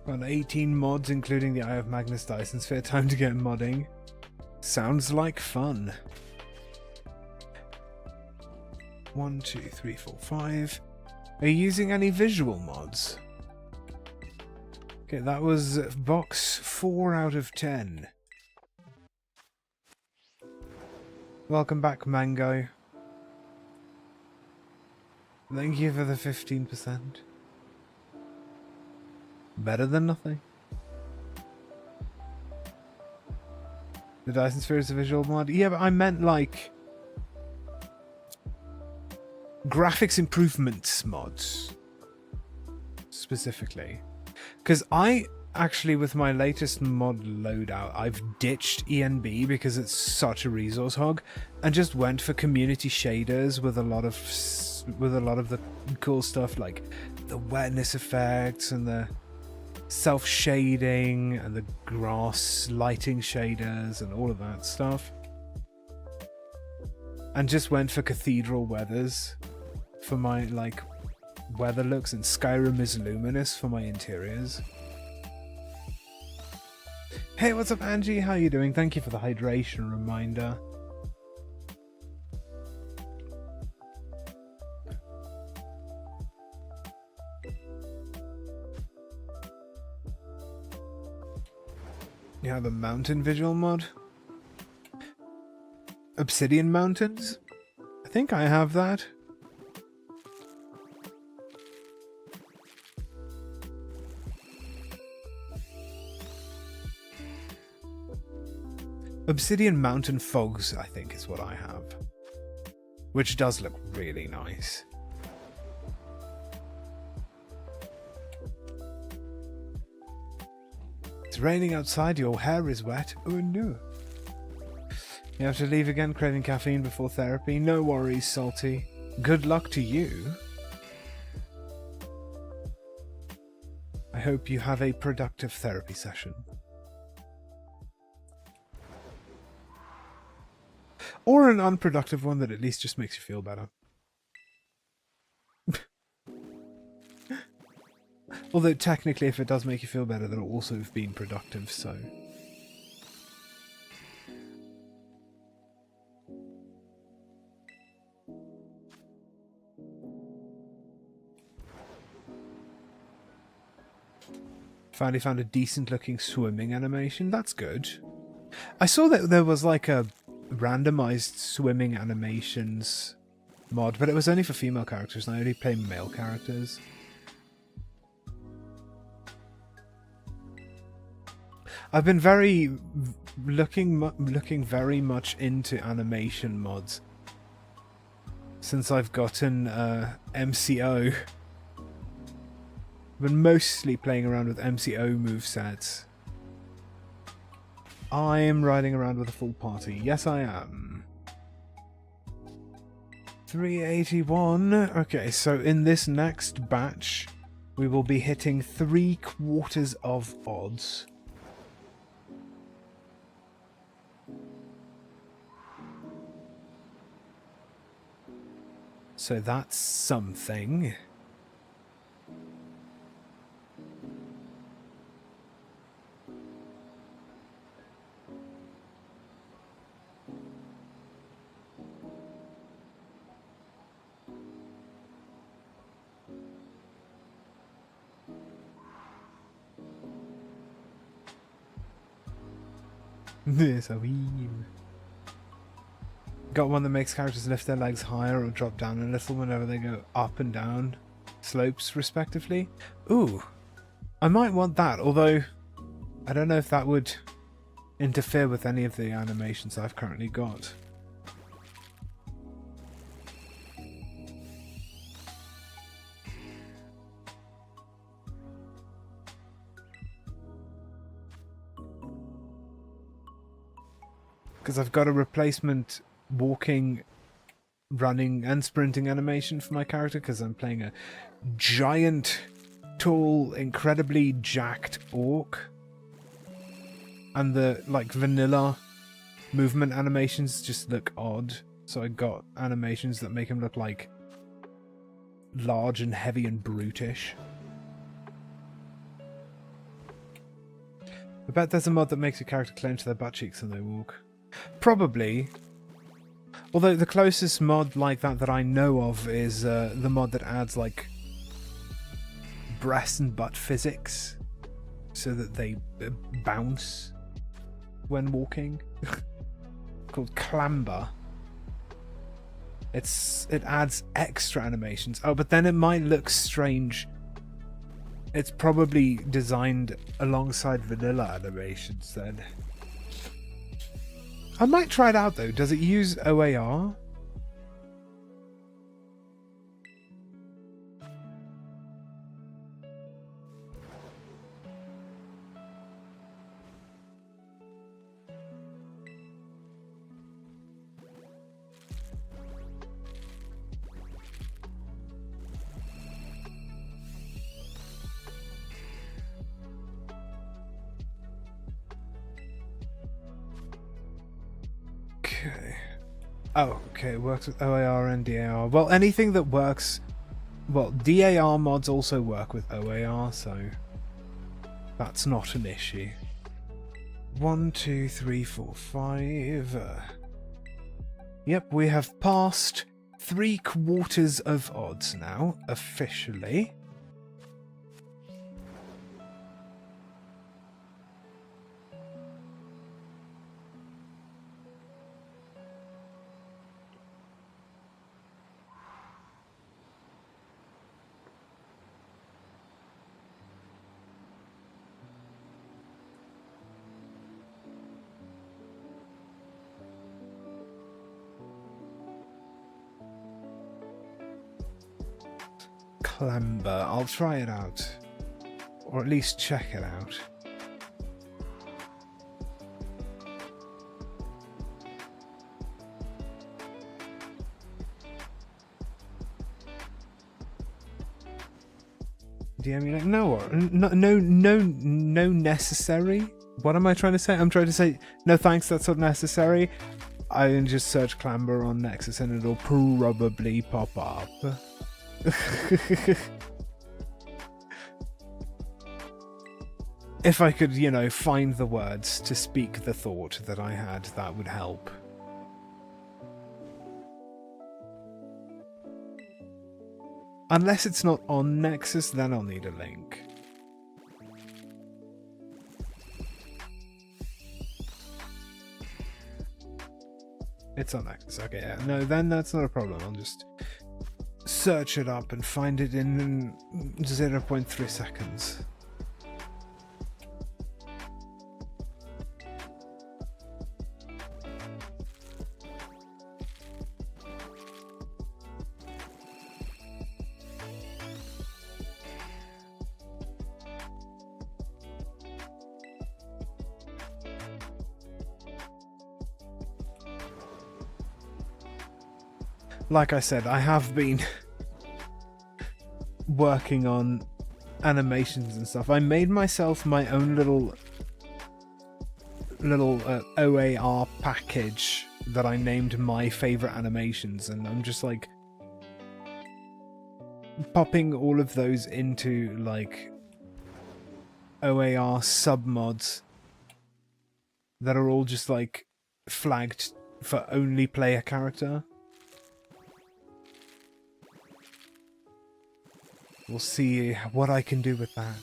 Got 18 mods, including the Eye of Magnus Dyson Sphere. Time to get modding. Sounds like fun. 1, 2, 3, 4, 5. Are you using any visual mods? Okay, that was box 4 out of 10. Welcome back, Mango. Thank you for the 15%. Better than nothing. The Dyson Sphere is a visual mod? Yeah, but I meant like graphics improvements mods. Specifically. Because I actually, with my latest mod loadout, I've ditched ENB because it's such a resource hog and just went for community shaders with a lot of the cool stuff like the wetness effects and the self-shading and the grass lighting shaders and all of that stuff. And just went for cathedral weathers for my like weather looks, and Skyrim is luminous for my interiors. Hey, what's up, Angie? How are you doing? Thank you for the hydration reminder. You have a mountain visual mod? Obsidian Mountains? I think I have that. Obsidian Mountain Fogs, I think, is what I have. Which does look really nice. It's raining outside, your hair is wet. Oh no. You have to leave again, craving caffeine before therapy. No worries, Salty. Good luck to you. I hope you have a productive therapy session. Or an unproductive one that at least just makes you feel better. Although technically if it does make you feel better, that'll also have been productive, so... Finally found a decent looking swimming animation, that's good. I saw that there was like a randomized swimming animations mod, but it was only for female characters and I only play male characters. I've been looking very much into animation mods since I've gotten MCO. I've been mostly playing around with MCO movesets. I am riding around with a full party. Yes, I am. 381. Okay, so in this next batch, we will be hitting 3/4 of odds. So that's something. This a weave. Got one that makes characters lift their legs higher or drop down a little whenever they go up and down slopes, respectively. Ooh, I might want that, although I don't know if that would interfere with any of the animations I've currently got. Because I've got a replacement walking, running and sprinting animation for my character because I'm playing a giant, tall, incredibly jacked orc. And the like vanilla movement animations just look odd. So I got animations that make him look like large and heavy and brutish. I bet there's a mod that makes your character clench their butt cheeks when they walk. Probably. Although the closest mod like that I know of is the mod that adds like breast and butt physics so that they bounce when walking. Called Clamber. It adds extra animations. Oh, but then it might look strange. It's probably designed alongside vanilla animations then. I might try it out though. Does it use OAR? Okay. Oh, okay, it works with OAR and DAR. Well, anything that works... Well, DAR mods also work with OAR, so... That's not an issue. 1, 2, 3, 4, 5... Yep, we have passed 3/4 of odds now, officially. Clamber. I'll try it out. Or at least check it out. DM you like, no necessary. What am I trying to say? I'm trying to say, no thanks, that's not necessary. I can just search Clamber on Nexus and it'll probably pop up. If I could, you know, find the words to speak the thought that I had, that would help. Unless it's not on Nexus, then I'll need a link. It's on Nexus, okay, yeah. No, then that's not a problem. I'll just search it up and find it in 0.3 seconds. Like I said, I have been working on animations and stuff. I made myself my own little OAR package that I named my favorite animations, and I'm just like popping all of those into like OAR submods that are all just like flagged for only player character. We'll see what I can do with that.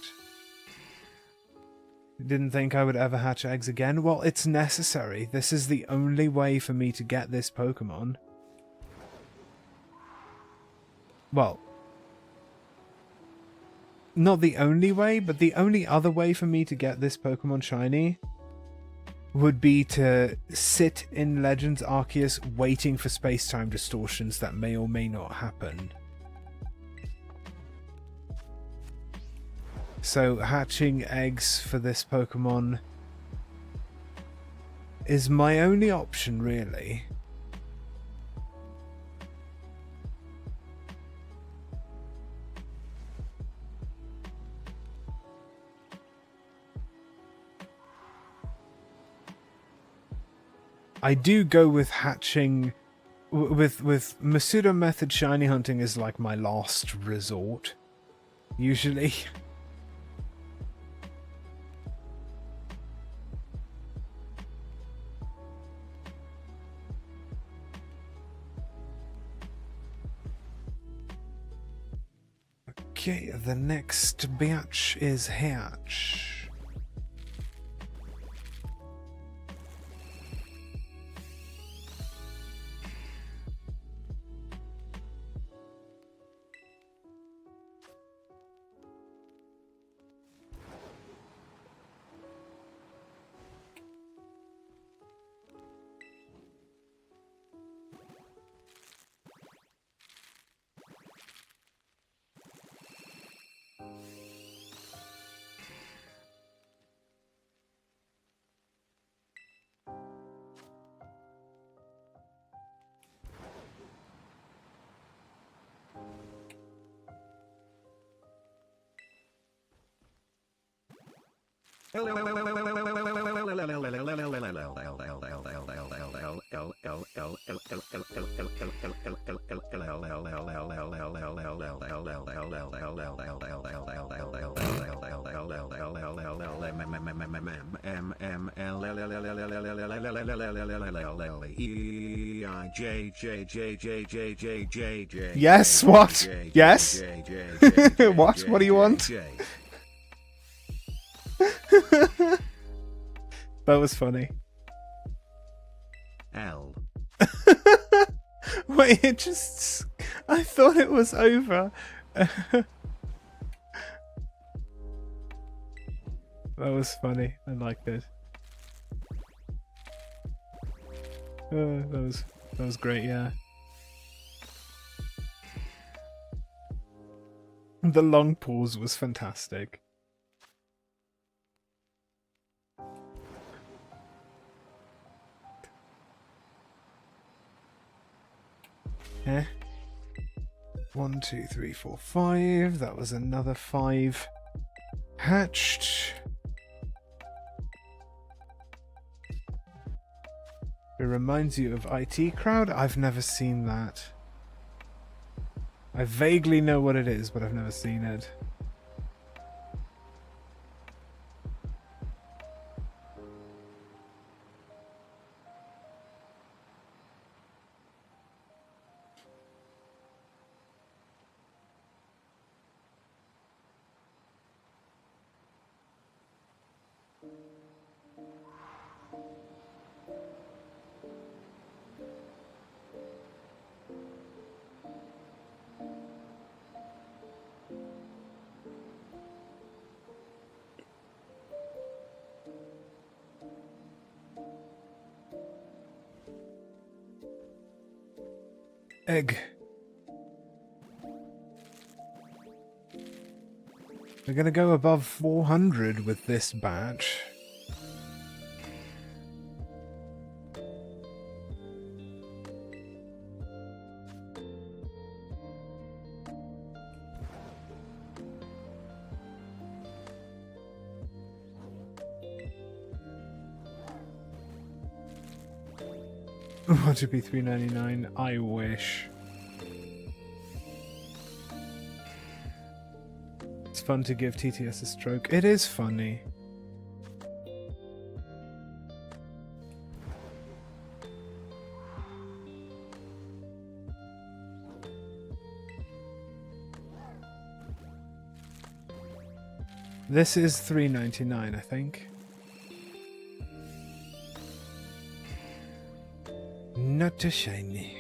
Didn't think I would ever hatch eggs again. Well, it's necessary. This is the only way for me to get this Pokemon. Well, not the only way, but the only other way for me to get this Pokemon shiny would be to sit in Legends Arceus waiting for space-time distortions that may or may not happen. So hatching eggs for this Pokemon is my only option, really. I do go with hatching with Masuda method shiny hunting is like my last resort, usually. Okay, the next batch is hatch. Yes, what? Yes? What? What do you want? That was funny. L. Wait, it just... I thought it was over. That was funny. I liked it. That was great, yeah. The long pause was fantastic. Eh? 1, 2, 3, 4, 5. That was another 5 hatched. It reminds you of IT Crowd? I've never seen that. I vaguely know what it is, but I've never seen it. Egg. We're gonna go above 400 with this batch. Want to be $3.99? I wish. It's fun to give TTS a stroke. It is funny. This is $3.99, I think. Not too shiny.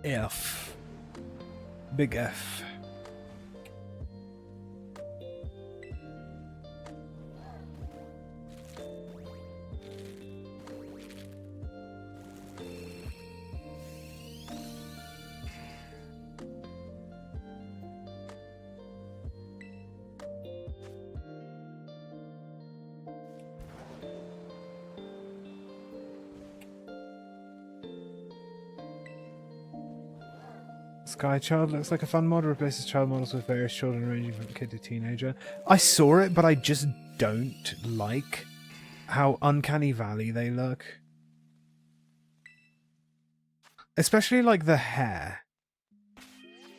F. Big F. Sky Child looks like a fun mod. Replaces child models with various children ranging from kid to teenager. I saw it, but I just don't like how Uncanny Valley they look. Especially like the hair.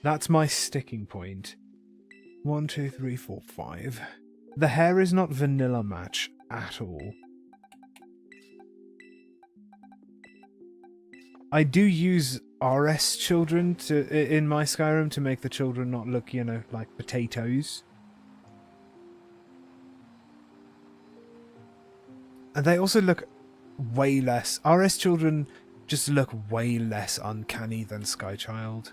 That's my sticking point. 1, 2, 3, 4, 5. The hair is not vanilla match at all. I do use RS children in my Skyrim to make the children not look, you know, like potatoes. And they also look way less... RS children just look way less uncanny than Skychild.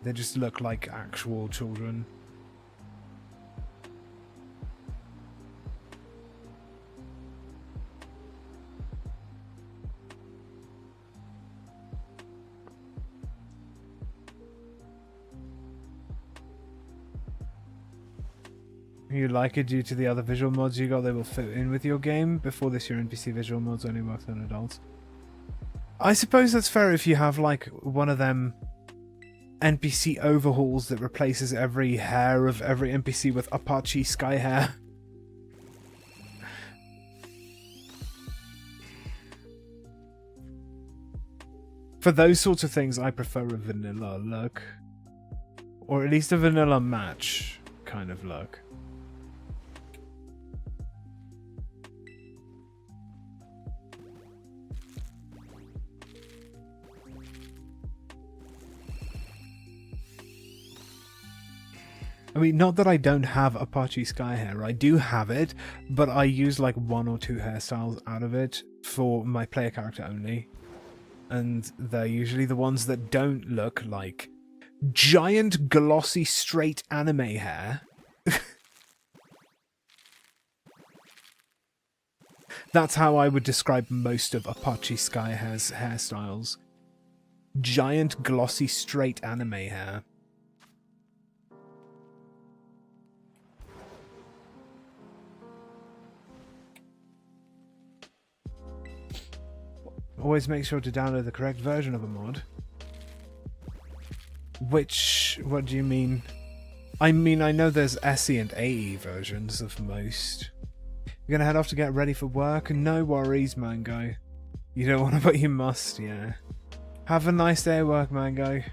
They just look like actual children. You like it due to the other visual mods you got that will fit in with your game? Before this, your NPC visual mods only worked on adults. I suppose that's fair if you have, like, one of them NPC overhauls that replaces every hair of every NPC with Apache sky hair. For those sorts of things, I prefer a vanilla look. Or at least a vanilla match kind of look. I mean, not that I don't have Apache sky hair, I do have it, but I use like 1 or 2 hairstyles out of it for my player character only. And they're usually the ones that don't look like giant glossy straight anime hair. That's how I would describe most of Apache sky hair's hairstyles. Giant glossy straight anime hair. Always make sure to download the correct version of a mod. Which... what do you mean? I mean, I know there's SE and AE versions of most. You're gonna head off to get ready for work? No worries, Mango. You don't want to, but you must, yeah. Have a nice day at work, Mango.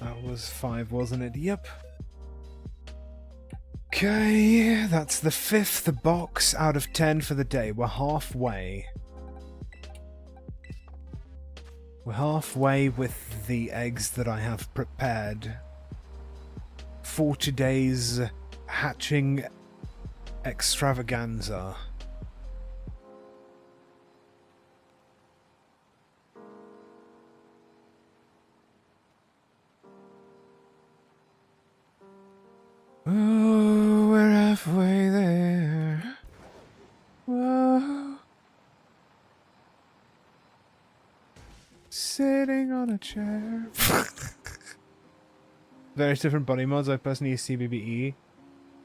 That was 5, wasn't it? Yep. Okay, that's the 5th box out of 10 for the day. We're halfway. We're halfway with the eggs that I have prepared for today's hatching extravaganza. Oh, we're halfway there. Whoa. Sitting on a chair. Various different body mods. I personally use CBBE,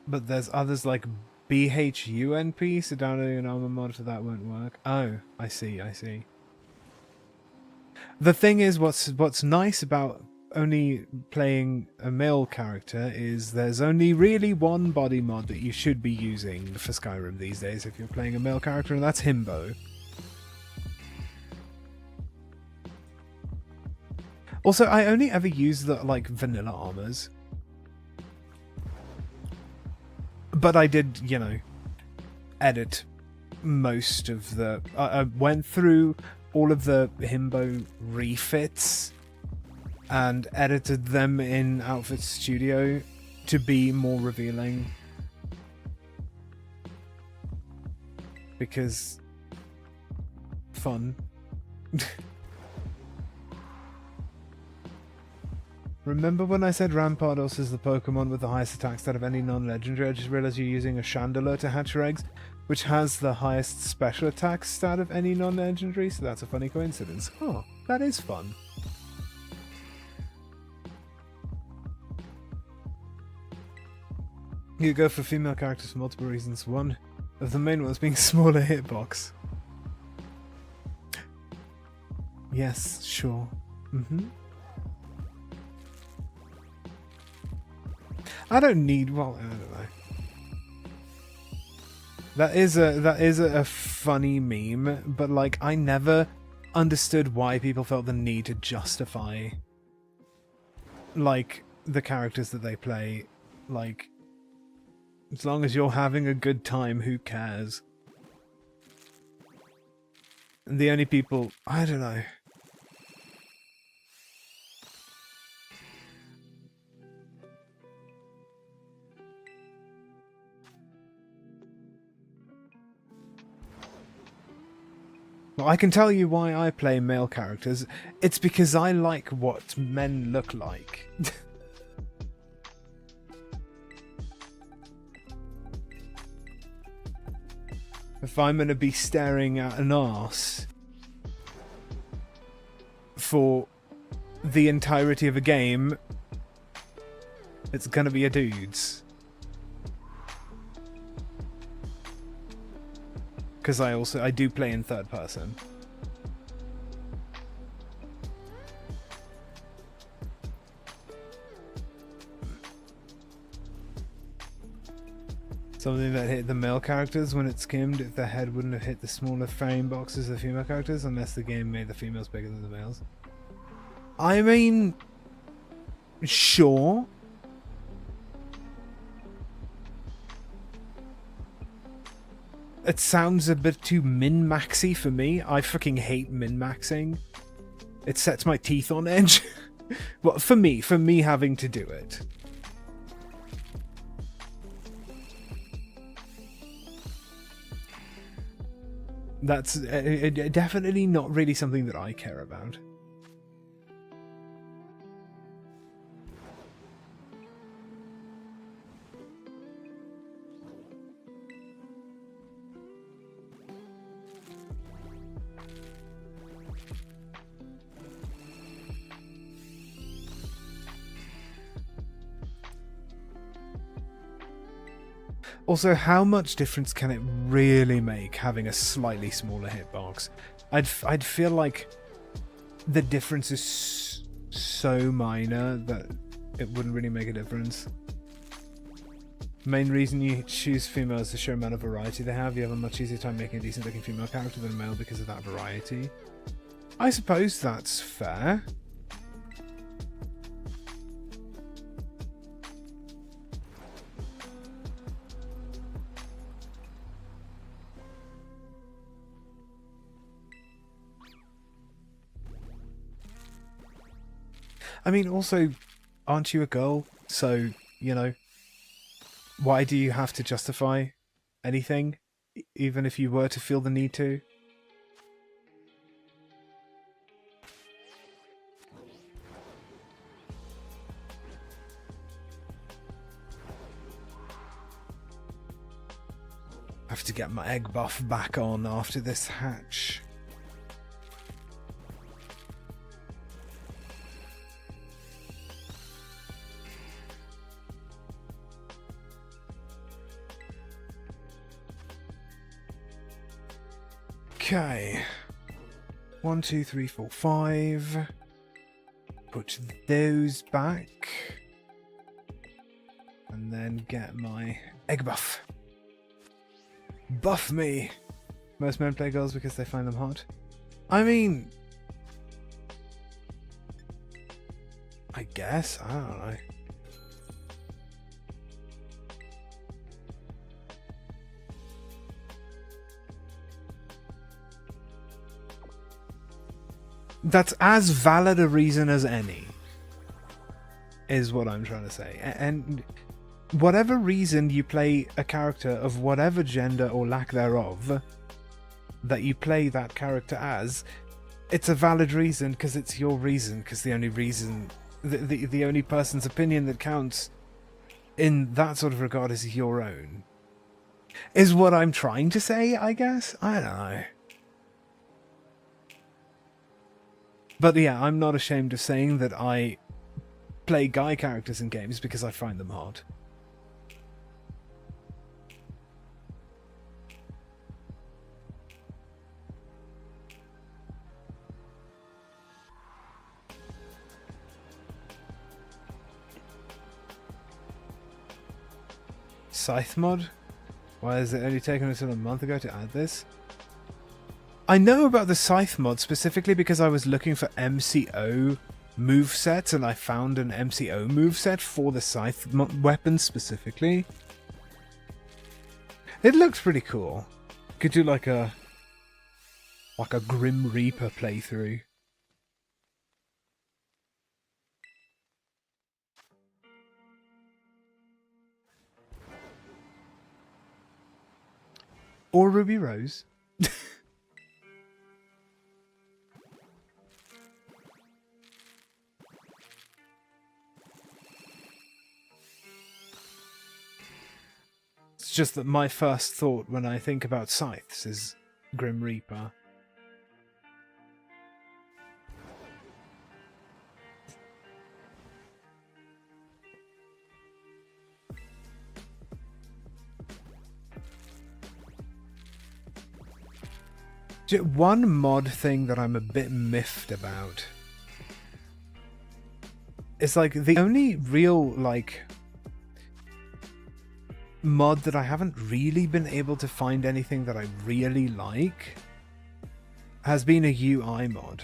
but there's others like BHUNP, so downloading an armor mod for that won't work. Oh, I see, I see. The thing is, what's nice about only playing a male character is there's only really one body mod that you should be using for Skyrim these days if you're playing a male character, and that's Himbo. Also, I only ever use the, like, vanilla armors. But I did, you know, edit most of the... I went through all of the Himbo refits and edited them in Outfit Studio to be more revealing. Because... fun. Remember when I said Rampardos is the Pokemon with the highest attack stat of any non-legendary? I just realized you're using a Chandelure to hatch your eggs, which has the highest special attack stat of any non-legendary, so that's a funny coincidence. Oh, that is fun. You go for female characters for multiple reasons. One of the main ones being smaller hitbox. Yes, sure. I don't need. Well, I don't know. That is a funny meme, but like I never understood why people felt the need to justify like the characters that they play. Like, as long as you're having a good time, who cares? And the only people, I don't know. Well, I can tell you why I play male characters. It's because I like what men look like. If I'm going to be staring at an arse for the entirety of a game, it's going to be a dude's. Because I do play in third person. Something that hit the male characters when it skimmed, if their head wouldn't have hit the smaller frame boxes of the female characters, unless the game made the females bigger than the males. I mean, sure. It sounds a bit too min-maxy for me. I fucking hate min-maxing. It sets my teeth on edge. Well, for me having to do it. That's definitely not really something that I care about. Also, how much difference can it really make having a slightly smaller hitbox? I'd feel like the difference is so minor that it wouldn't really make a difference. Main reason you choose females is to show amount of variety they have. You have a much easier time making a decent looking female character than a male because of that variety. I suppose that's fair. I mean, also, aren't you a girl? So, you know, why do you have to justify anything, even if you were to feel the need to? I have to get my egg buff back on after this hatch. Okay. 1, 2, 3, 4, 5. Put those back. And then get my egg buff. Buff me! Most men play girls because they find them hot. I mean, I guess. I don't know. That's as valid a reason as any, is what I'm trying to say. And whatever reason you play a character of whatever gender or lack thereof that you play that character as, it's a valid reason because it's your reason, because the only reason, the only person's opinion that counts in that sort of regard is your own. Is what I'm trying to say, I guess? I don't know. But yeah, I'm not ashamed of saying that I play guy characters in games because I find them hot. Scythe mod? Why has it only taken until a month ago to add this? I know about the Scythe mod specifically because I was looking for MCO movesets and I found an MCO moveset for the Scythe weapon specifically. It looks pretty cool. Could do like a Grim Reaper playthrough. Or Ruby Rose. It's just that my first thought when I think about scythes is Grim Reaper. One mod thing that I'm a bit miffed about is like the only real like mod that I haven't really been able to find anything that I really like has been a UI mod,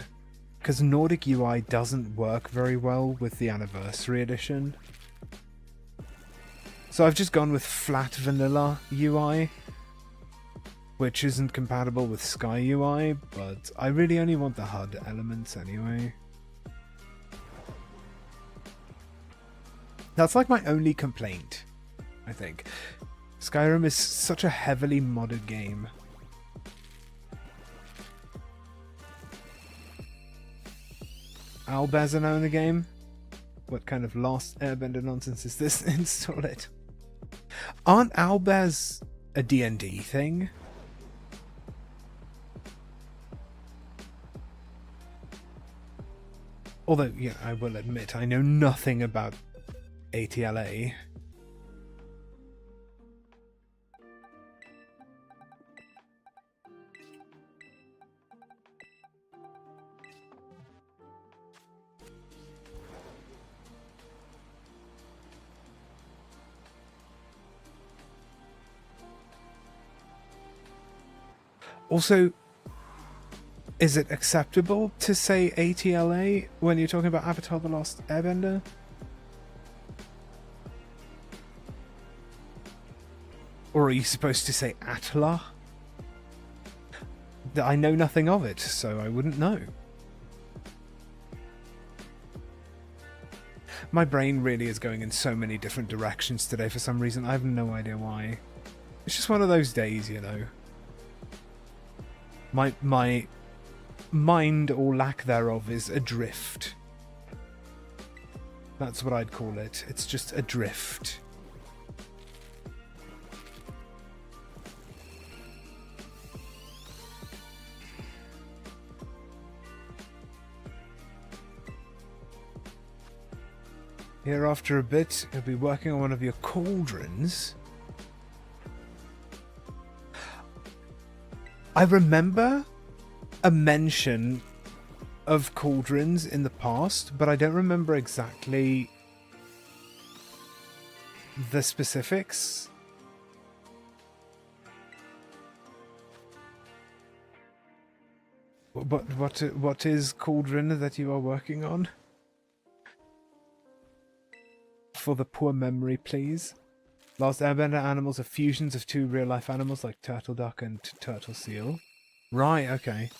because Nordic UI doesn't work very well with the Anniversary Edition. So I've just gone with flat vanilla UI, which isn't compatible with Sky UI, but I really only want the HUD elements anyway. That's like my only complaint, I think. Skyrim is such a heavily modded game. Owlbears are now in the game? What kind of Last Airbender nonsense is this? Install it. Aren't owlbears a D&D thing? Although, yeah, I will admit, I know nothing about ATLA. Also, is it acceptable to say ATLA when you're talking about Avatar: The Last Airbender? Or are you supposed to say Atla? I know nothing of it, so I wouldn't know. My brain really is going in so many different directions today for some reason. I have no idea why. It's just one of those days, you know. My mind, or lack thereof, is adrift. That's what I'd call it. It's just adrift. Here, after a bit, you'll be working on one of your cauldrons. I remember a mention of cauldrons in the past, but I don't remember exactly the specifics. What is cauldron that you are working on? For the poor memory, please. Last Airbender animals are fusions of two real-life animals like turtle duck and turtle seal. Right, okay.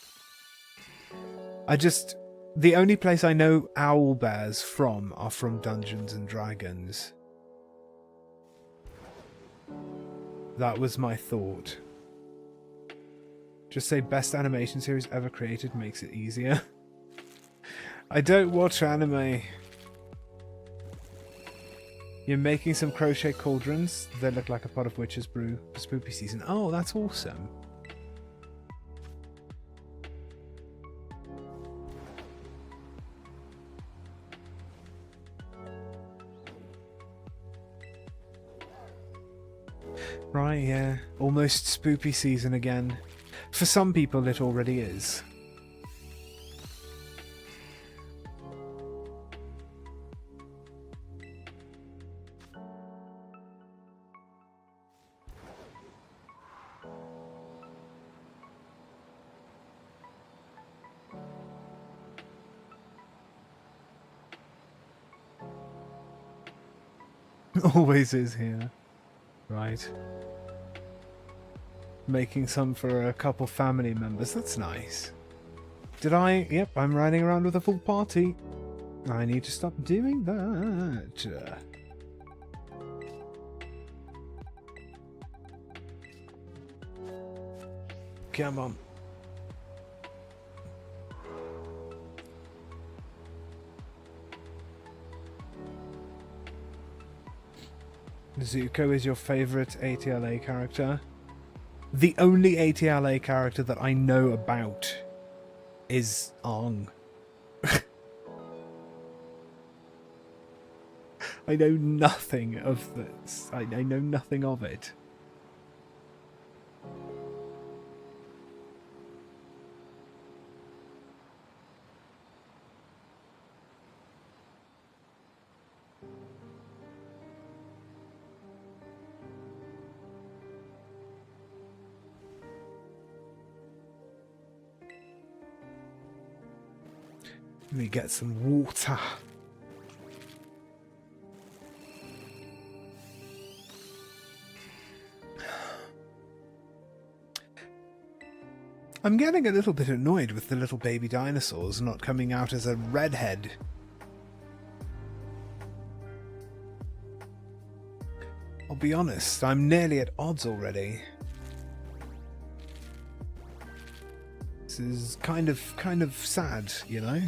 The only place I know owl bears from are from Dungeons and Dragons. That was my thought. Just say best animation series ever created makes it easier. I don't watch anime. You're making some crochet cauldrons. They look like a pot of witch's brew for spooky season. Oh, that's awesome. Right, yeah. Almost spoopy season again. For some people, it already is. Always is here. Right. Making some for a couple family members. That's nice. Did I? Yep, I'm riding around with a full party. I need to stop doing that. Come on. Zuko is your favorite ATLA character? The only ATLA character that I know about is Ong. I know nothing of this. I know nothing of it. Let me get some water. I'm getting a little bit annoyed with the little baby dinosaurs not coming out as a redhead. I'll be honest, I'm nearly at odds already. This is kind of sad, you know?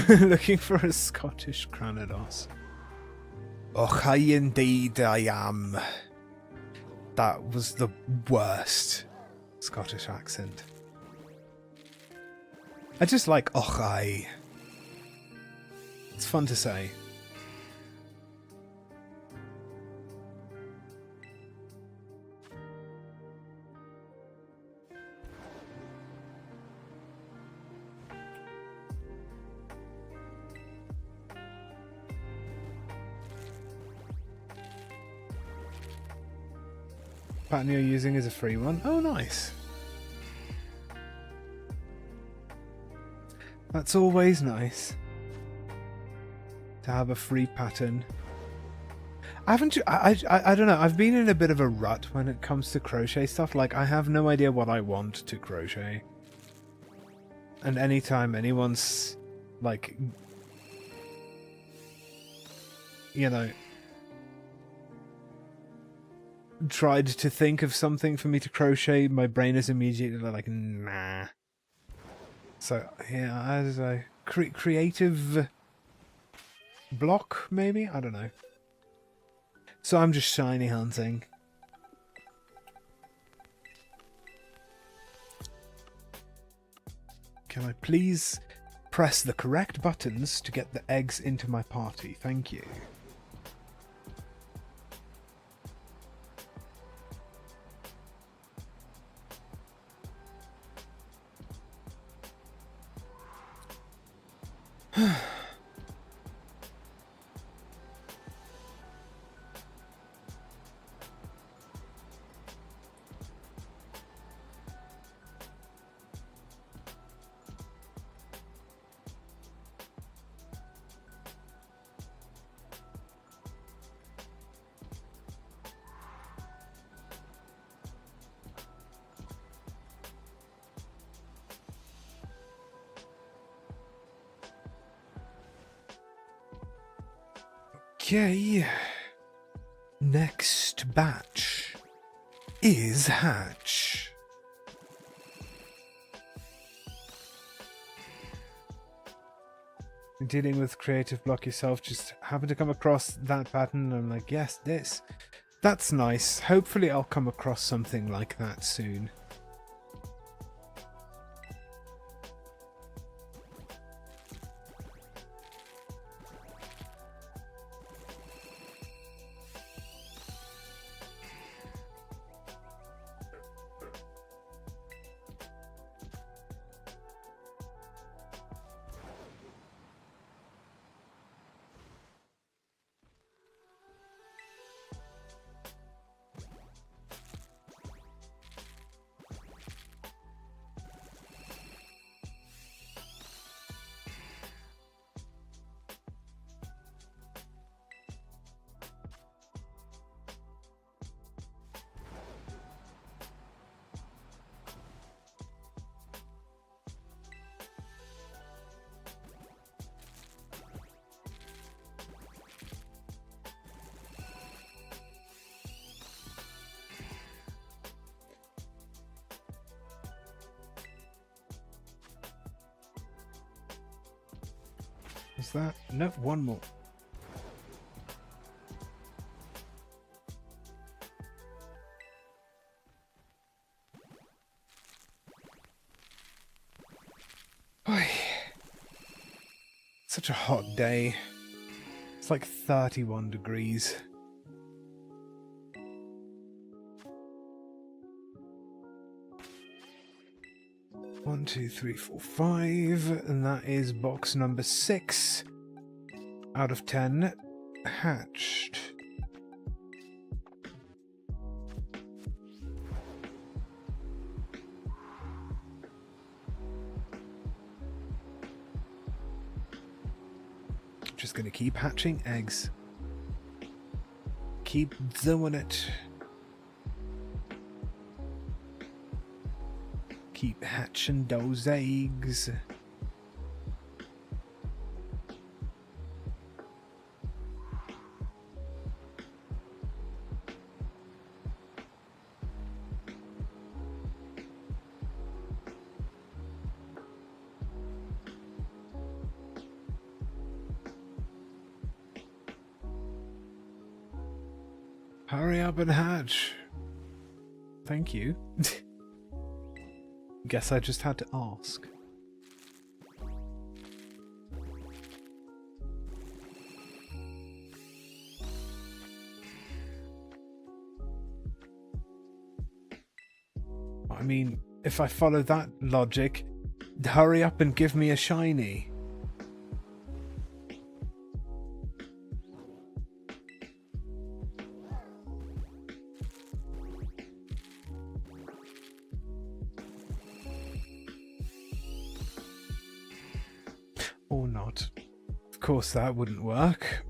Looking for a Scottish Granados. Oh, hi indeed I am. That was the worst Scottish accent. I just like oh hi. It's fun to say. Pattern you're using is a free one. Oh, nice. That's always nice to have a free pattern. I don't know. I've been in a bit of a rut when it comes to crochet stuff. Like, I have no idea what I want to crochet. And anytime anyone's, like, you know, tried to think of something for me to crochet, my brain is immediately like, nah. So, yeah, as a creative block, maybe? I don't know. So I'm just shiny hunting. Can I please press the correct buttons to get the eggs into my party? Thank you. Okay, next batch is hatch. Dealing with creative block yourself, just happen to come across that pattern. I'm like, yes, this. That's nice. Hopefully I'll come across something like that soon. Is that? Nope, one more. Oy. Such a hot day. It's like 31 degrees. One, two, three, four, five, and that is box number 6 out of 10 hatched. Just gonna keep hatching eggs. Keep doing it. Keep hatching those eggs. Hurry up and hatch. Thank you. Guess I just had to ask. I mean, if I follow that logic, hurry up and give me a shiny. Or not. Of course that wouldn't work.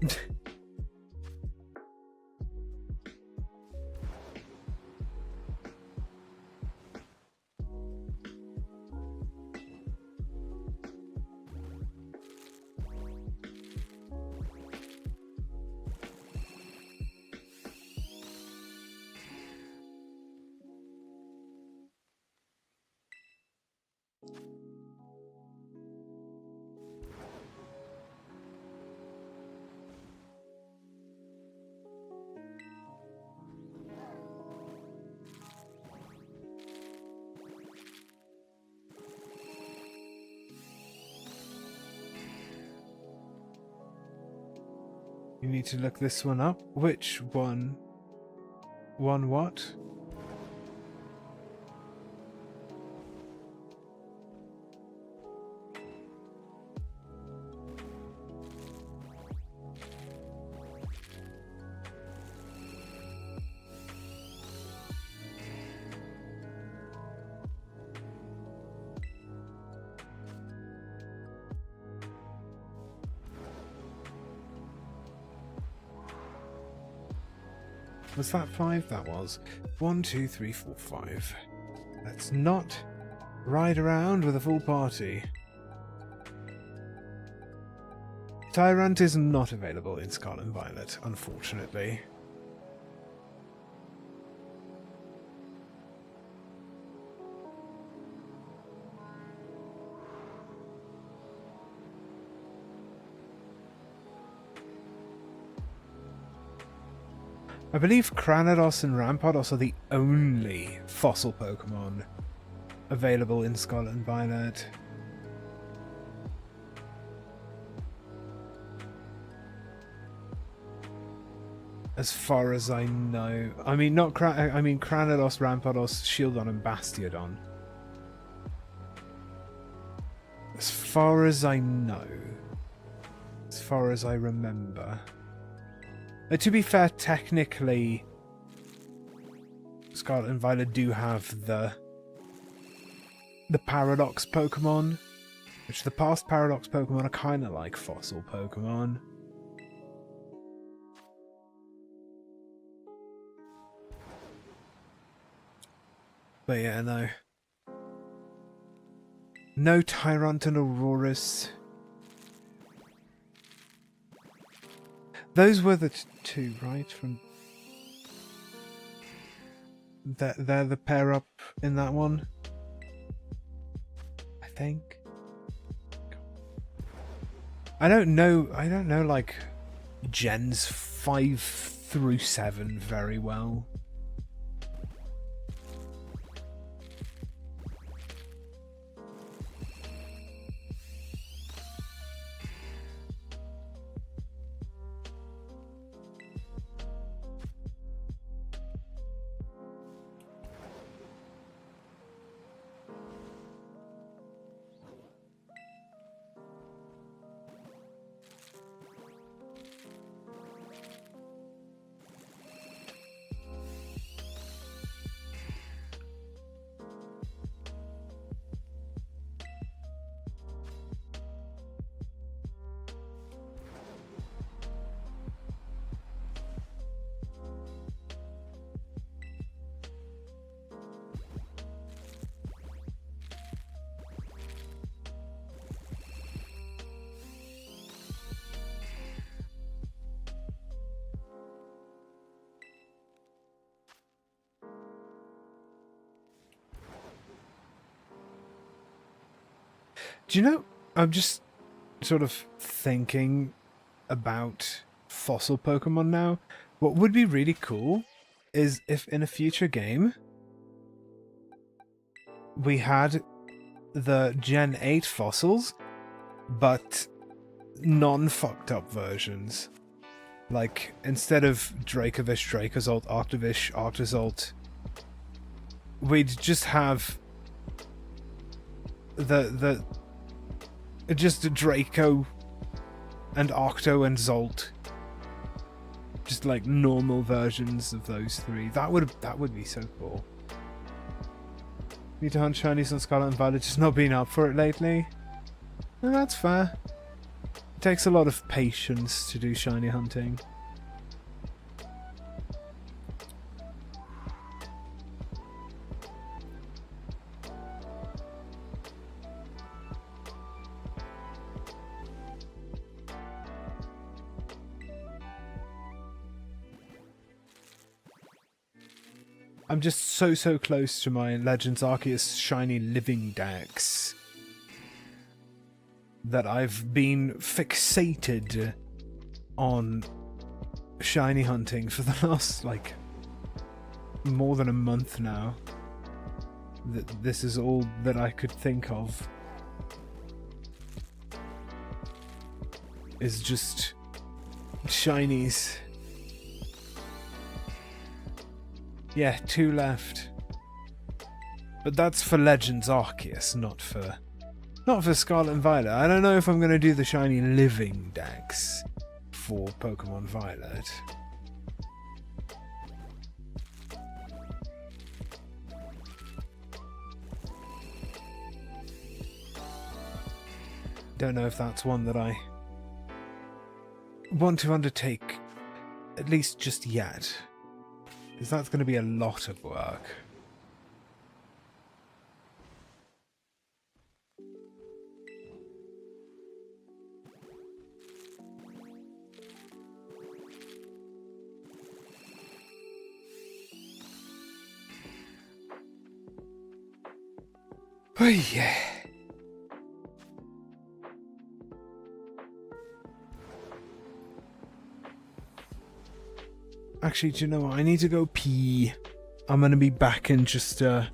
You need to look this one up. Which one? One what? Was that 5? That was. 1, 2, 3, 4, 5. Let's not ride around with a full party. Tyrant is not available in Scarlet and Violet, unfortunately. I believe Cranados and Rampardos are the only fossil Pokémon available in Scarlet and Violet. As far as I know. I mean, not Cranados, Rampardos, Shieldon, and Bastiodon. As far as I know. As far as I remember. To be fair, technically, Scarlet and Violet do have the Paradox Pokemon, which the past Paradox Pokemon are kind of like fossil Pokemon. But yeah, no. No Tyrant and Aurorus. Those were the two, right? From they're the pair up in that one, I think. I don't know like gens 5 through 7 very well. Do you know, I'm just sort of thinking about fossil Pokemon now. What would be really cool is if in a future game we had the Gen 8 fossils, but non-fucked up versions. Like, instead of Dracovish, Dracozolt, Octavish, Octozolt, we'd just have just Draco and Octo and Zolt. Just like normal versions of those three. That would be so cool. Need to hunt shinies on Scarlet and Violet, just not been up for it lately. No, that's fair. It takes a lot of patience to do shiny hunting. I'm just so close to my Legends Arceus shiny living dex that I've been fixated on shiny hunting for the last, like, more than a month now. This is all that I could think of. Is just shinies. Yeah, 2 left. But that's for Legends Arceus, not for Scarlet and Violet. I don't know if I'm going to do the shiny living dex for Pokemon Violet. Don't know if that's one that I want to undertake, at least just yet. Because that's going to be a lot of work. Oh yeah. Actually, do you know what? I need to go pee. I'm going to be back in just a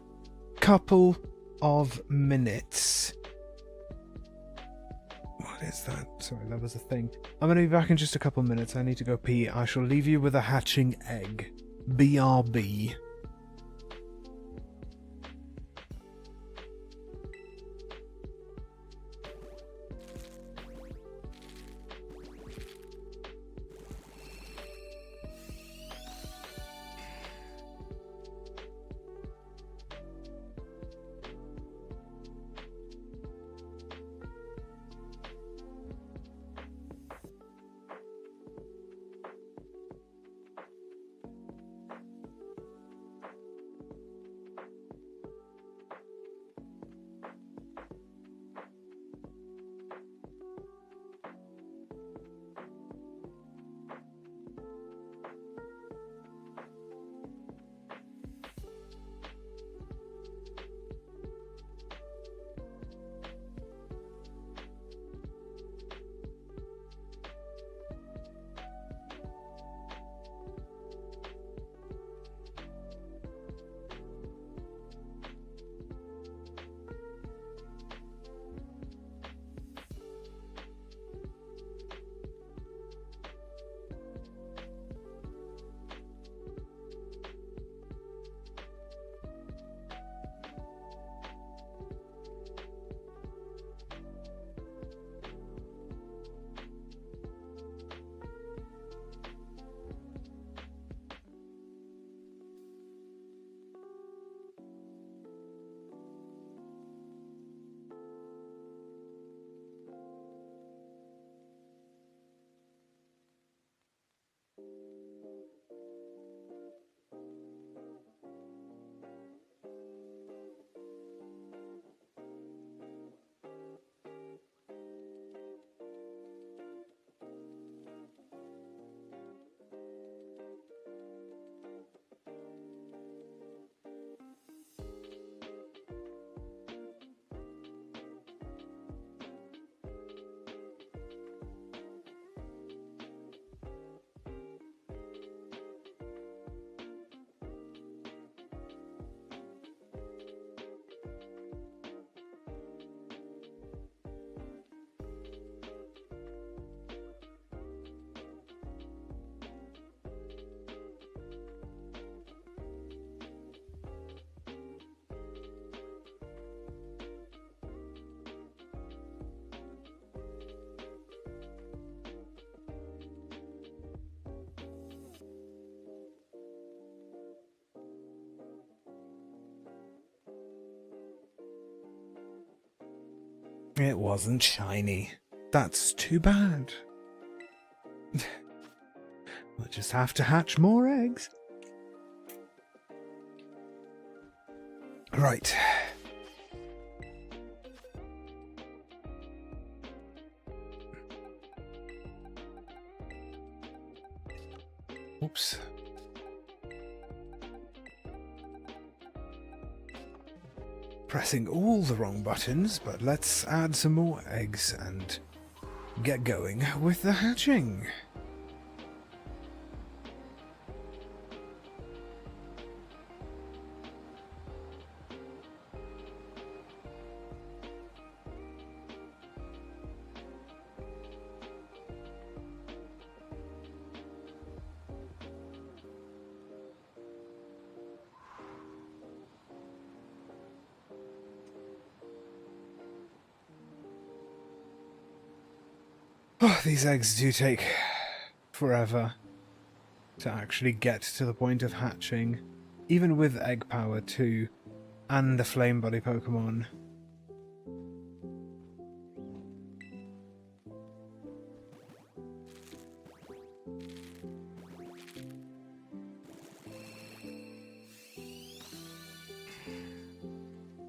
couple of minutes. What is that? Sorry, that was a thing. I'm going to be back in just a couple of minutes. I need to go pee. I shall leave you with a hatching egg. BRB. It wasn't shiny. That's too bad. We'll just have to hatch more eggs. Right. Oops. Pressing all the wrong buttons, but let's add some more eggs and get going with the hatching. Oh, these eggs do take forever to actually get to the point of hatching, even with egg power too, and the flame body Pokemon.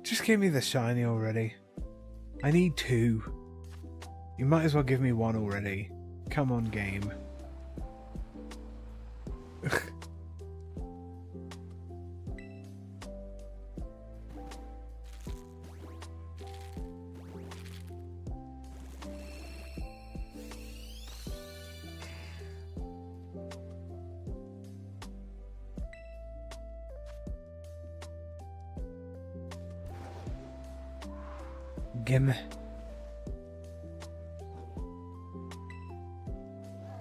Just give me the shiny already. I need 2. You might as well give me 1 already. Come on, game. Gimme.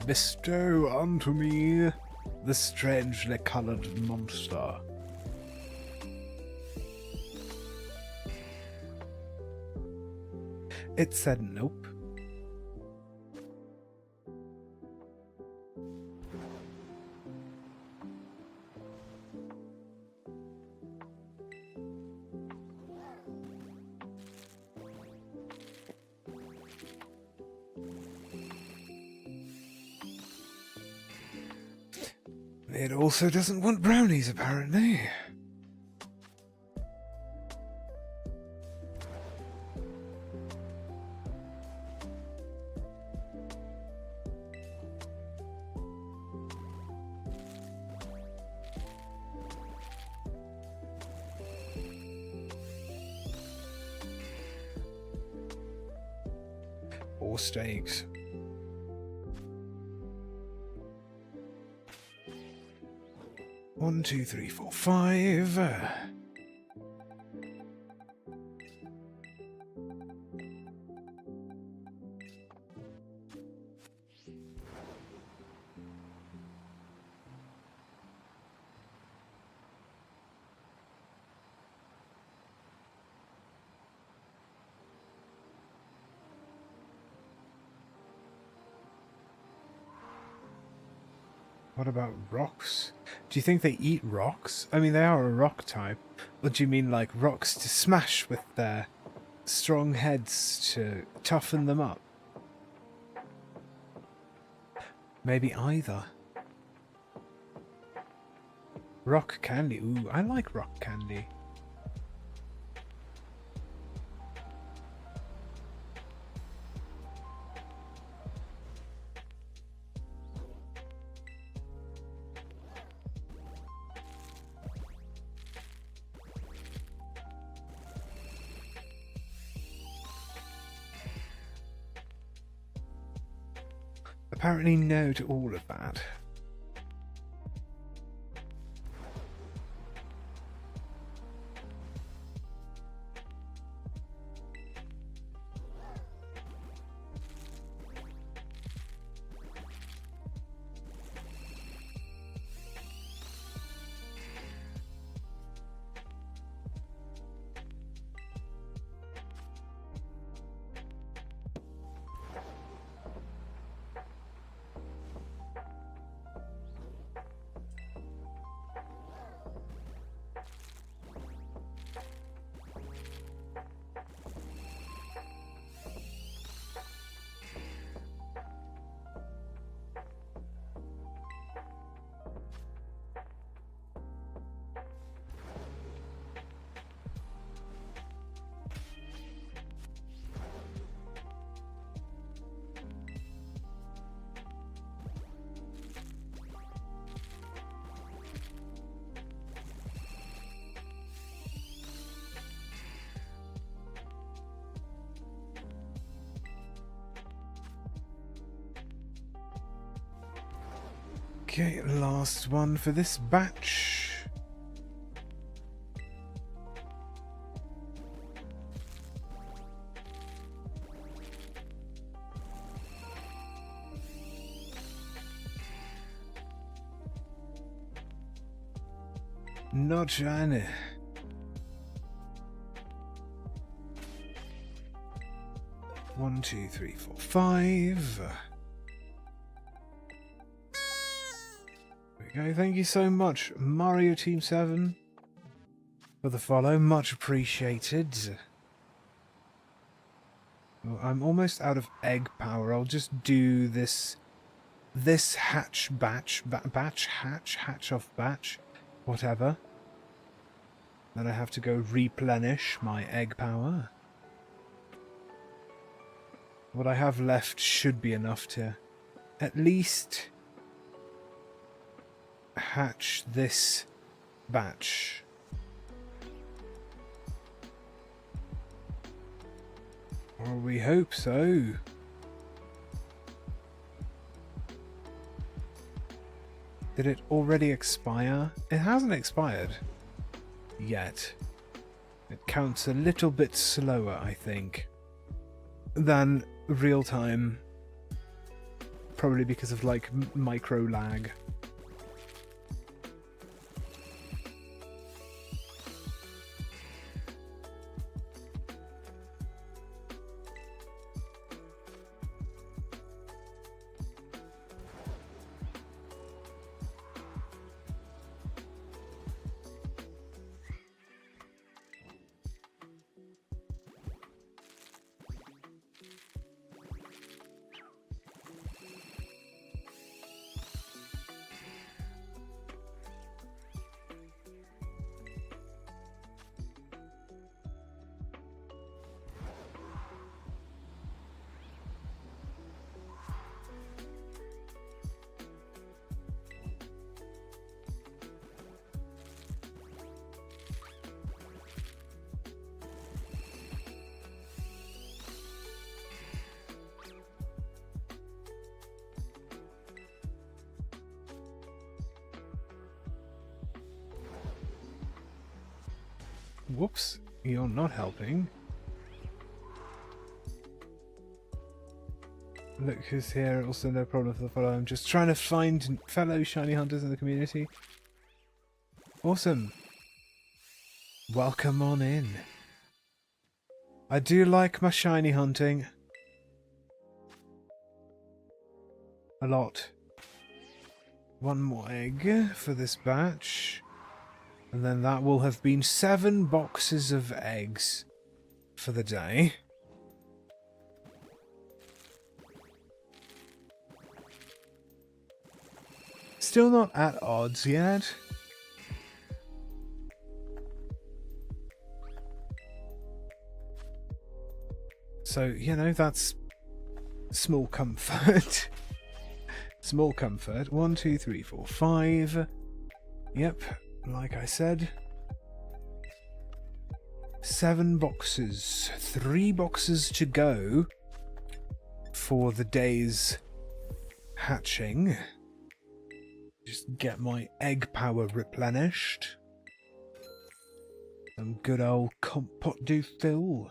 Bestow unto me the strangely coloured monster. It said nope. It also doesn't want brownies, apparently. Or steaks. One, two, three, four, 5. What about rocks? Do you think they eat rocks? I mean, they are a rock type. Or do you mean like rocks to smash with their strong heads to toughen them up? Maybe either. Rock candy. Ooh, I like rock candy. Apparently no to all of that. Okay, last one for this batch. Not shiny. One, two, three, four, five. There we go. Thank you so much, Mario Team 7, for the follow. Much appreciated. Well, I'm almost out of egg power. I'll just do this hatch off batch, whatever. Then I have to go replenish my egg power. What I have left should be enough to at least hatch this batch. Or we hope so. Did it already expire? It hasn't expired yet. It counts a little bit slower, I think, than real time. Probably because of like micro lag. Whoops, you're not helping. Look who's here, also no problem for the follow. I'm just trying to find fellow shiny hunters in the community. Awesome. Welcome on in. I do like my shiny hunting. A lot. One more egg for this batch. And then that will have been 7 boxes of eggs for the day. Still not at odds yet. So, you know, that's small comfort. Small comfort. 1, 2, 3, 4, 5. Yep. Like I said, 7 boxes, 3 boxes to go for the day's hatching. Just get my egg power replenished. Some good old compote du fil.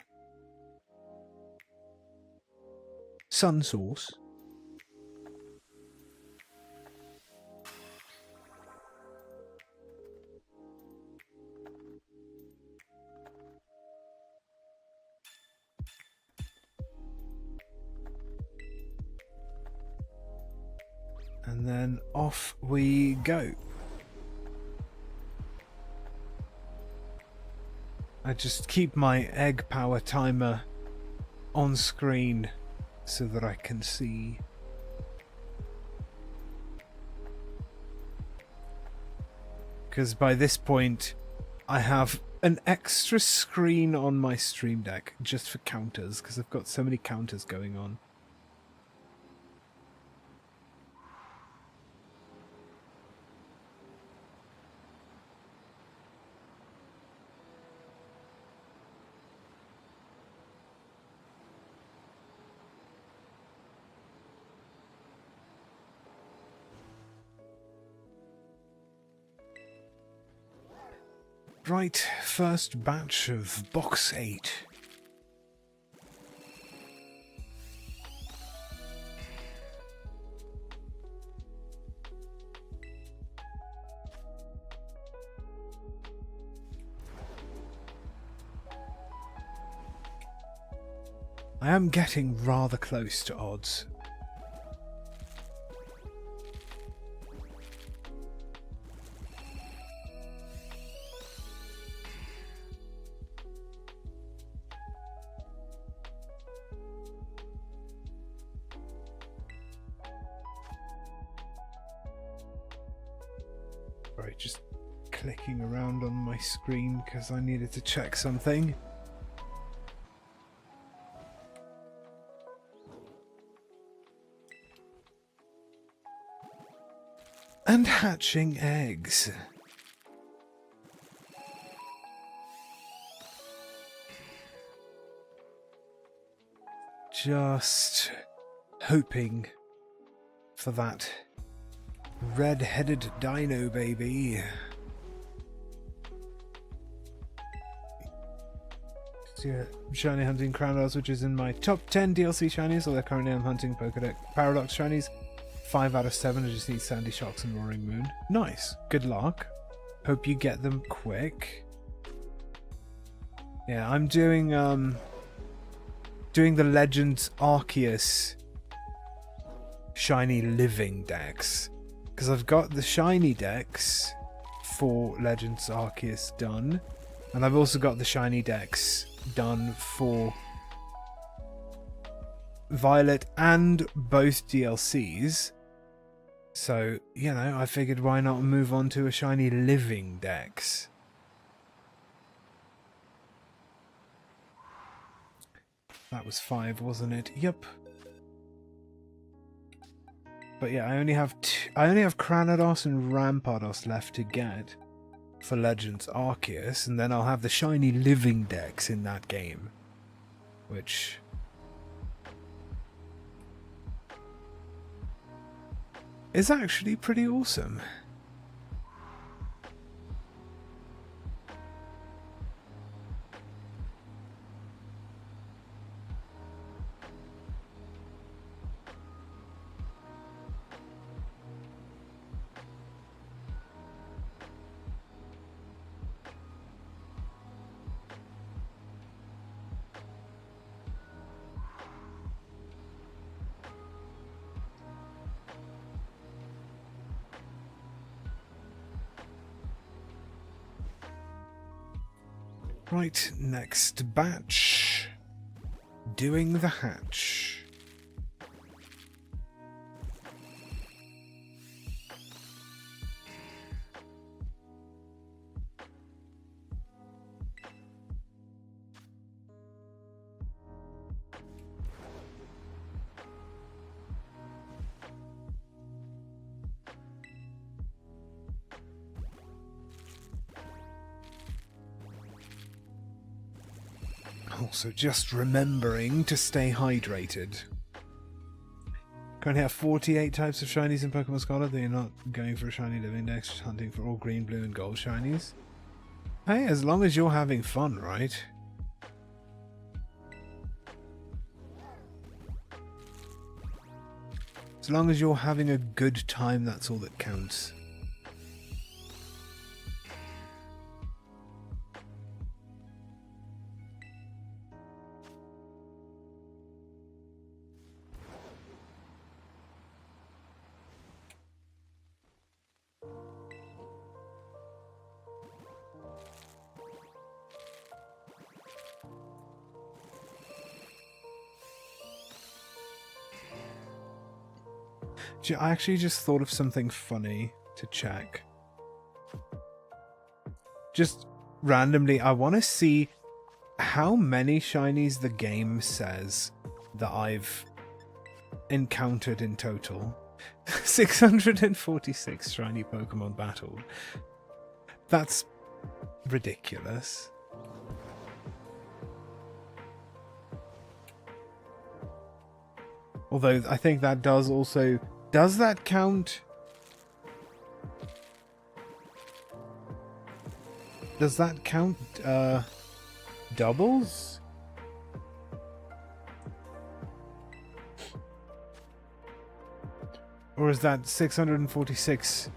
Sun sauce. And then off we go. I just keep my egg power timer on screen so that I can see. Because by this point, I have an extra screen on my Stream Deck just for counters, because I've got so many counters going on. Right, first batch of box 8. I am getting rather close to odds. Right, just clicking around on my screen because I needed to check something. And hatching eggs. Just hoping for that red-headed dino baby. So yeah, shiny hunting Crownos, which is in my top 10 DLC shinies, although currently I'm hunting Pokédex Paradox shinies. 5 out of 7, I just need Sandy Shocks and Roaring Moon. Nice. Good luck. Hope you get them quick. Yeah, I'm doing the Legends Arceus shiny living dex. Because I've got the shiny dex for Legends Arceus done. And I've also got the shiny dex done for Violet and both DLCs. So, you know, I figured why not move on to a shiny living dex. That was 5, wasn't it? Yep. But yeah, I only have Cranados and Rampardos left to get for Legends Arceus, and then I'll have the shiny living dex in that game, which is actually pretty awesome. Right, next batch. Doing the hatch. Also, just remembering to stay hydrated. Currently have 48 types of shinies in Pokemon Scarlet. You're not going for a shiny living dex, just hunting for all green, blue, and gold shinies. Hey, as long as you're having fun, right? As long as you're having a good time, that's all that counts. I actually just thought of something funny to check. Just randomly, I want to see how many shinies the game says that I've encountered in total. 646 shiny Pokemon battled. That's ridiculous. Although I think that does also... Does that count? Does that count doubles? Or is that 646?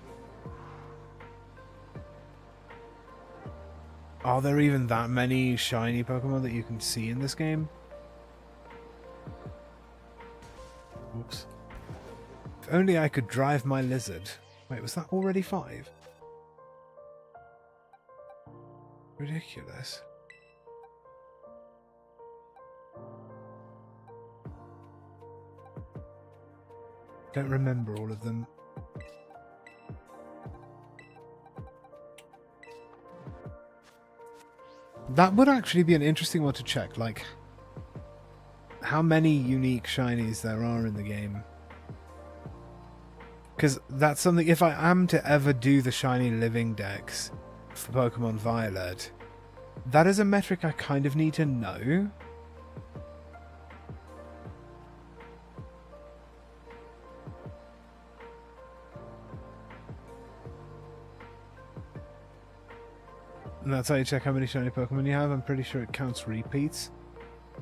Are there even that many shiny Pokemon that you can see in this game? Oops. If only I could drive my lizard. Wait, was that already 5? Ridiculous. Don't remember all of them. That would actually be an interesting one to check, like how many unique shinies there are in the game. Because that's something, if I am to ever do the shiny living dex for Pokemon Violet, that is a metric I kind of need to know. And that's how you check how many shiny Pokemon you have. I'm pretty sure it counts repeats.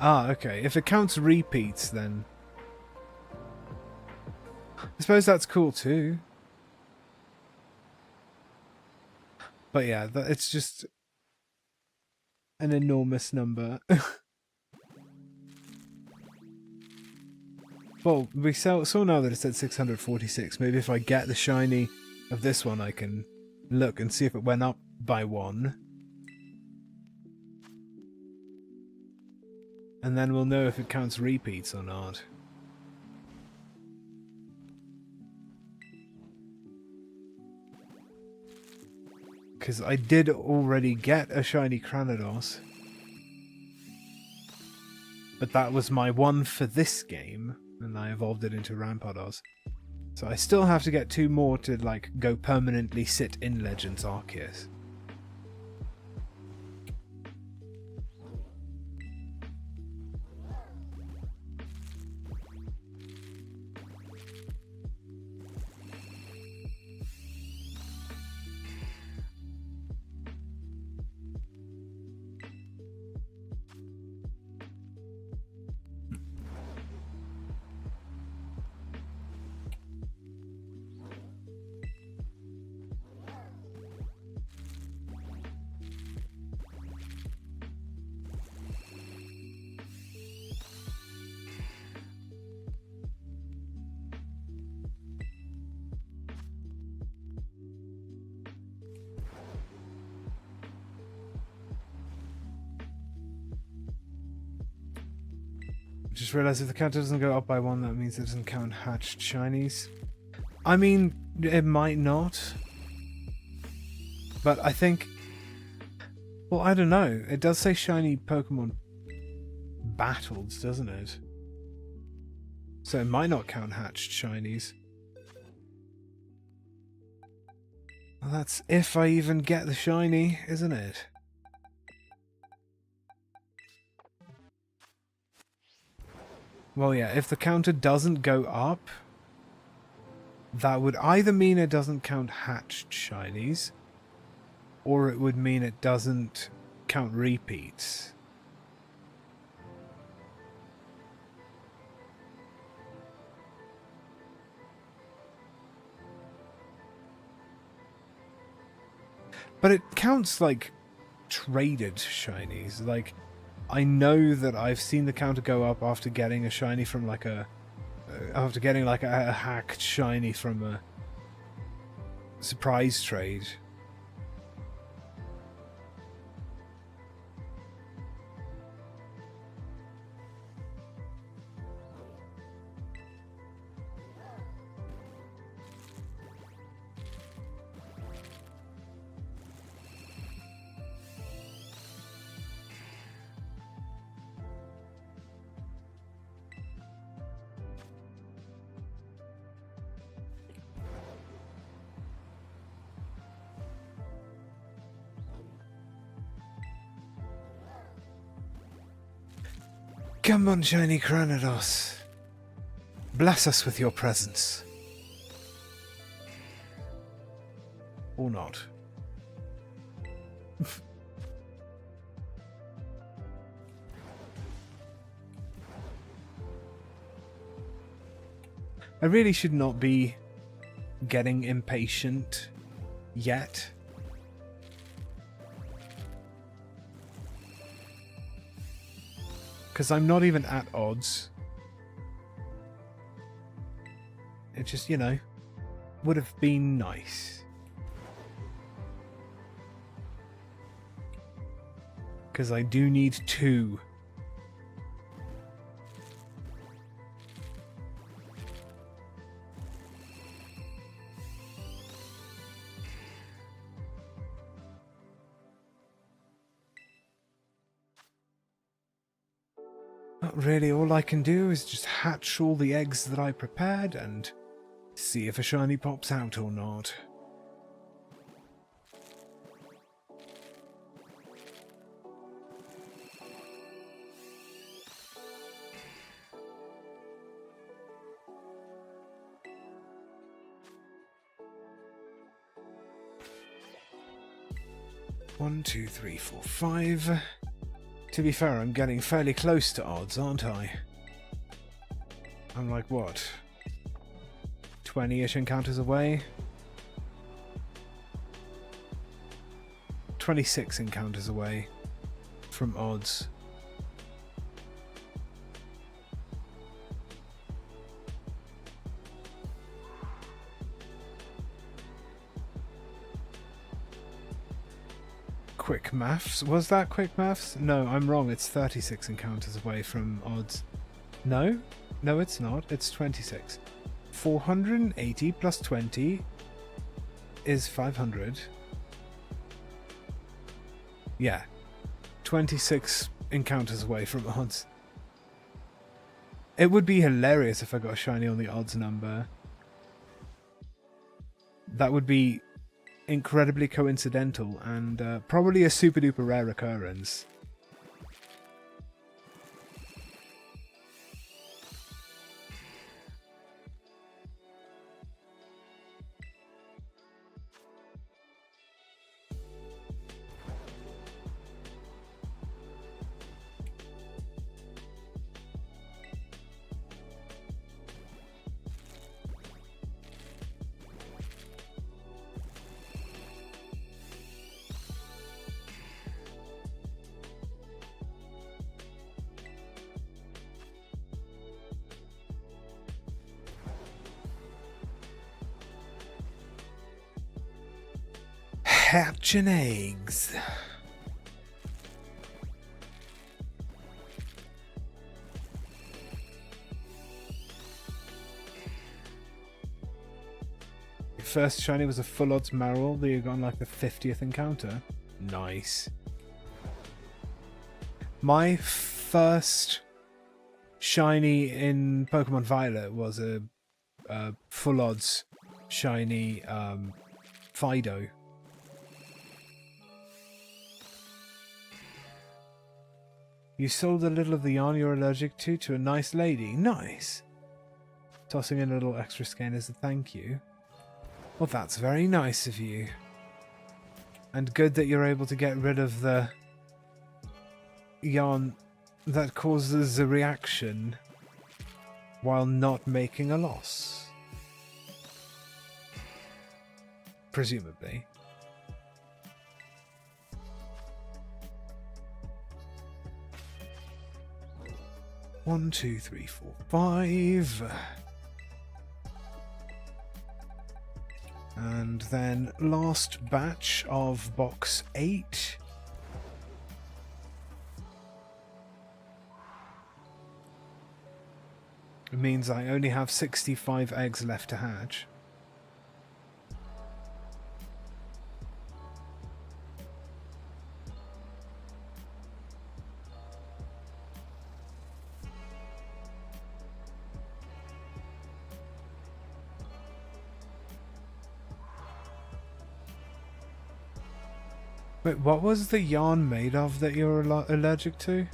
Ah, okay. If it counts repeats, then I suppose that's cool too. But yeah, it's just an enormous number. Well, we saw now that it's at 646. Maybe if I get the shiny of this one, I can look and see if it went up by 1. And then we'll know if it counts repeats or not. Because I did already get a shiny Cranidos. But that was my one for this game, and I evolved it into Rampardos. So I still have to get 2 more to, like, go permanently sit in Legends Arceus. Just realised if the counter doesn't go up by 1, that means it doesn't count hatched shinies. I mean, it might not. But I think... Well, I don't know. It does say shiny Pokemon battles, doesn't it? So it might not count hatched shinies. Well, that's if I even get the shiny, isn't it? Well, yeah, if the counter doesn't go up, that would either mean it doesn't count hatched shinies, or it would mean it doesn't count repeats. But it counts, like, traded shinies. Like, I know that I've seen the counter go up after getting a shiny from, like, after getting, like, a hacked shiny from a surprise trade. Come on, shiny Cranidos. Bless us with your presence. Or not. I really should not be getting impatient yet. Because I'm not even at odds. It just, you know, would have been nice. Because I do need 2. But really, all I can do is just hatch all the eggs that I prepared and see if a shiny pops out or not. One, 2, 3, 4, 5. To be fair, I'm getting fairly close to odds, aren't I? I'm like, what? 20-ish encounters away? 26 encounters away from odds. Quick maths? Was that quick maths? No, I'm wrong. It's 36 encounters away from odds. No? No, it's not. It's 26. 480 plus 20 is 500. Yeah. 26 encounters away from odds. It would be hilarious if I got a shiny on the odds number. That would be incredibly coincidental and probably a super duper rare occurrence. Hatching eggs. Your first shiny was a full odds Marill that you got on like the 50th encounter. Nice. My first shiny in Pokemon Violet was a full odds shiny Fido. You sold a little of the yarn you're allergic to a nice lady. Nice. Tossing in a little extra skein as a thank you. Well, that's very nice of you. And good that you're able to get rid of the yarn that causes a reaction while not making a loss. Presumably. One, 2, 3, 4, 5. And then last batch of box 8. It means I only have 65 eggs left to hatch. Wait, what was the yarn made of that you're allergic to?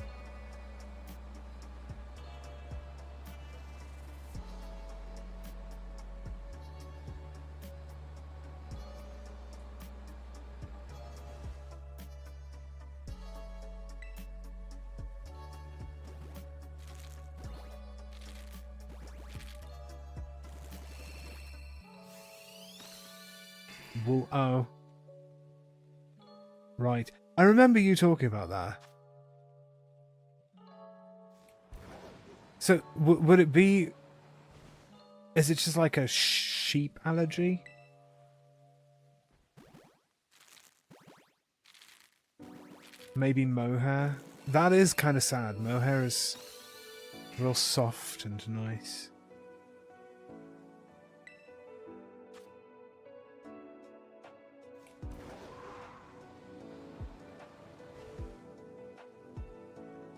wool. Oh. Right. I remember you talking about that. So, would it be... Is it just like a sheep allergy? Maybe mohair? That is kind of sad. Mohair is real soft and nice.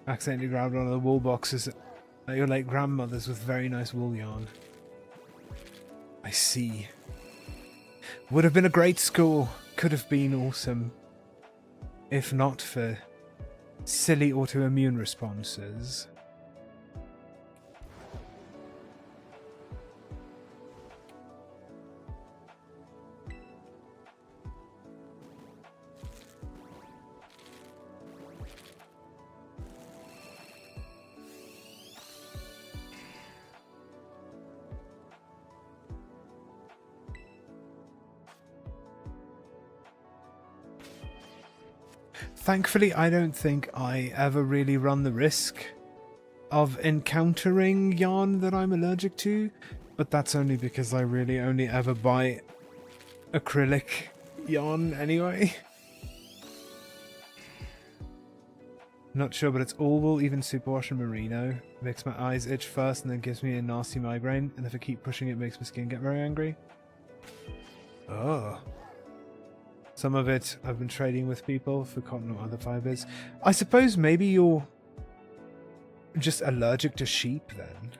Accidentally grabbed one of the wool boxes at your late grandmother's with very nice wool yarn. I see. Would have been a great school. Could have been awesome. If not for silly autoimmune responses. Thankfully, I don't think I ever really run the risk of encountering yarn that I'm allergic to, but that's only because I really only ever buy acrylic yarn anyway. Not sure, but it's all wool, even superwash and merino. Makes my eyes itch first and then gives me a nasty migraine, and if I keep pushing it makes my skin get very angry. Oh. Some of it I've been trading with people for cotton or other fibers. I suppose maybe you're just allergic to sheep then.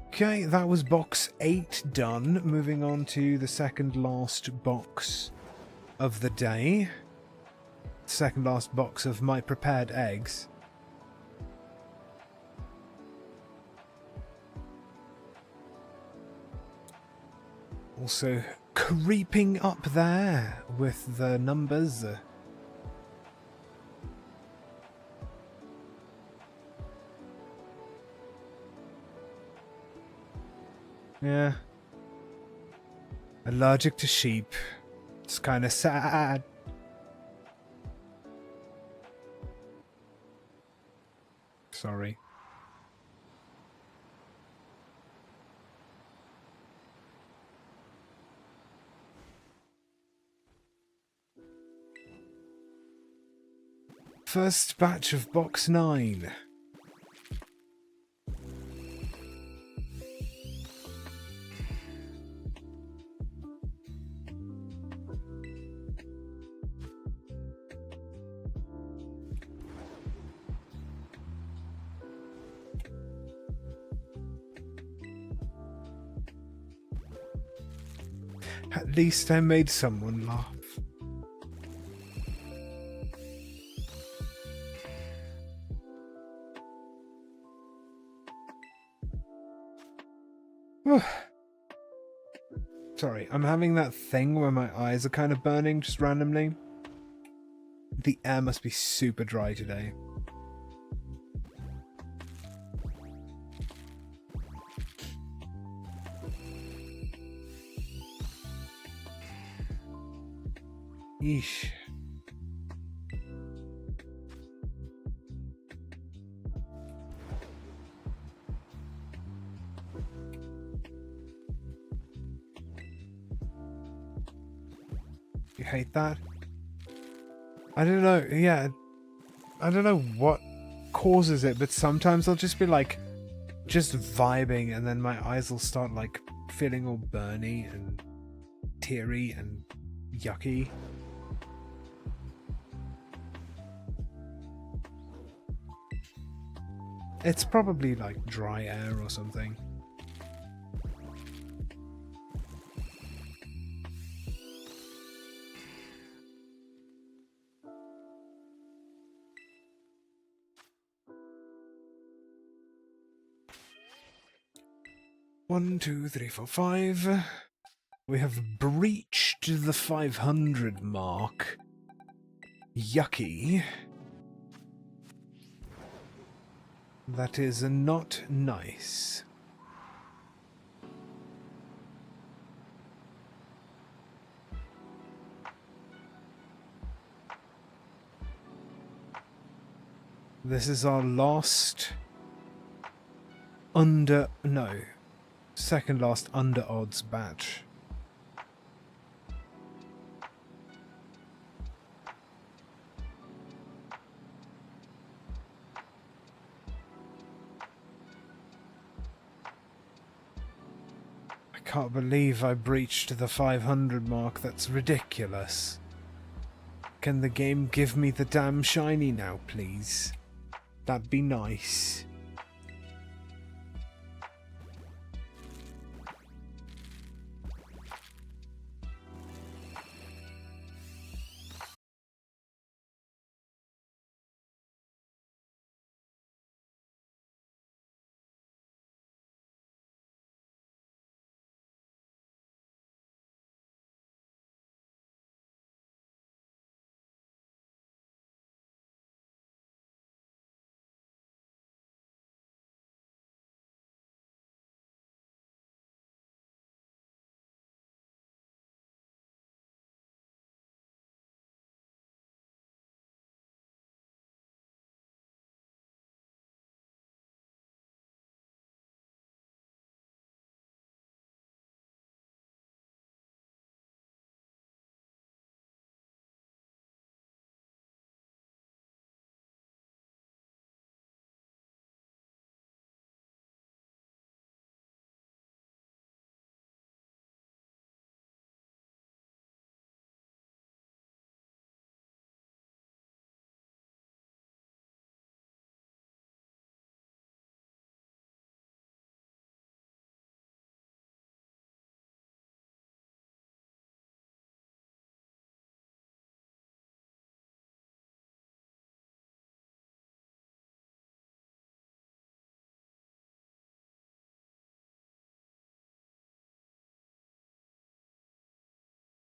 Okay, that was box 8 done. Moving on to the second last box of the day. Second last box of my prepared eggs. Also creeping up there with the numbers. Yeah. Allergic to sheep. It's kind of sad. Sorry. First batch of box 9. At least I made someone laugh. Sorry, I'm having that thing where my eyes are kind of burning just randomly. The air must be super dry today. Yeesh. You hate that? I don't know, yeah. I don't know what causes it, but sometimes I'll just be like, just vibing, and then my eyes will start like feeling all burny and teary and yucky. It's probably like dry air or something. One, two, three, four, 5. We have breached the 500 mark. Yucky. That is not nice. This is our last second last under odds batch. I can't believe I breached the 500 mark. That's ridiculous. Can the game give me the damn shiny now, please? That'd be nice.